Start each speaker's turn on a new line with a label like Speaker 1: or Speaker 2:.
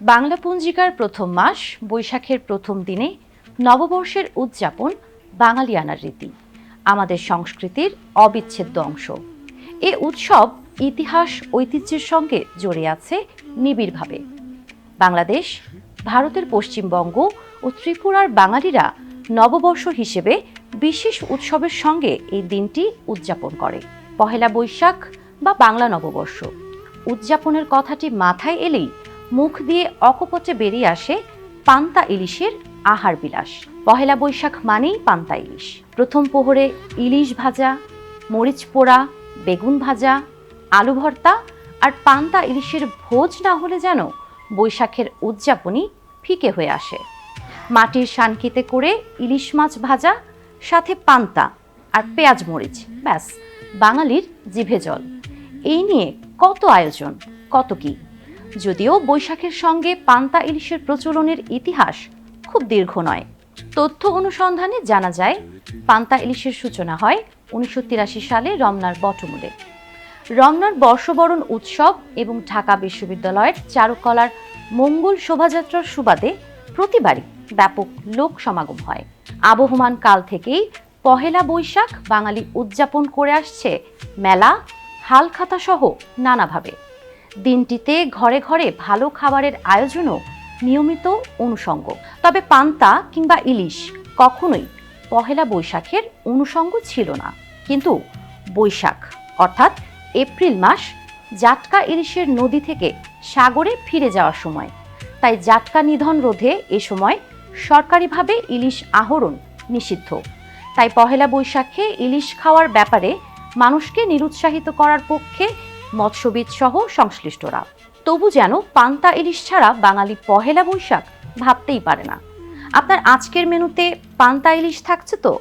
Speaker 1: বাংলা পঞ্জিকার প্রথম মাস বৈশাখের প্রথম দিনে নববর্ষের উদযাপন বাঙালিয়ানার রীতি, আমাদের সংস্কৃতির অবিচ্ছেদ্য অংশ। এ উৎসব ইতিহাস ঐতিহ্যের সঙ্গে জড়িয়ে আছে নিবিড়ভাবে। বাংলাদেশ, ভারতের পশ্চিমবঙ্গ ও ত্রিপুরার বাঙালিরা নববর্ষ হিসেবে বিশেষ উৎসবের সঙ্গে এই দিনটি উদযাপন করে। পহেলা বৈশাখ বা বাংলা নববর্ষ উদযাপনের কথাটি মাথায় এলেই মুখ দিয়ে অকপটে বেরিয়ে আসে পান্তা ইলিশের আহার বিলাস। পহেলা বৈশাখ মানেই পান্তা ইলিশ। প্রথম প্রহরে ইলিশ ভাজা, মরিচ পোড়া, বেগুন ভাজা, আলু ভর্তা আর পান্তা ইলিশের ভোজ না হলে যেন বৈশাখের উদযাপনই ফিকে হয়ে আসে। মাটির শানকিতে করে ইলিশ মাছ ভাজা, সাথে পান্তা আর পেঁয়াজ মরিচ, ব্যাস বাঙালির জিভে জল। এই নিয়ে কত আয়োজন, কত কি। যদিও বৈশাখের সঙ্গে পান্তা ইলিশের প্রচলনের ইতিহাস খুব দীর্ঘ নয়। তথ্য অনুসন্ধানে জানা যায় পান্তা ইলিশের সূচনা হয় 1983 সালে রমনার বটমূলে। রমনার বর্ষবরণ উৎসব এবং ঢাকা বিশ্ববিদ্যালয়ের চারুকলার মঙ্গল শোভাযাত্রার সুবাদে প্রতিবারই ব্যাপক লোক সমাগম হয়। আবহমান কাল থেকেই পহেলা বৈশাখ বাঙালি উদযাপন করে আসছে মেলা, হালখাতা সহ নানাভাবে। দিনটিতে ঘরে ঘরে ভালো খাবারের আয়োজনও নিয়মিত অনুষঙ্গ। তবে পান্তা কিংবা ইলিশ কখনোই পহেলা বৈশাখের অনুষঙ্গ ছিল না। কিন্তু বৈশাখ অর্থাৎ এপ্রিল মাস জাটকা ইলিশের নদী থেকে সাগরে ফিরে যাওয়ার সময়। তাই জাটকা নিধন রোধে এ সময় সরকারিভাবে ইলিশ আহরণ নিষিদ্ধ। তাই পহেলা বৈশাখে ইলিশ খাওয়ার ব্যাপারে মানুষকে নিরুৎসাহিত করার পক্ষে মৎস্যবিদ সহ সংশ্লিষ্টরা। তবু যেন পান্তা ইলিশ ছাড়া বাঙালি পহেলা বৈশাখ ভাবতেই পারে না। আপনার আজকের মেনুতে পান্তা ইলিশ থাকছে তো?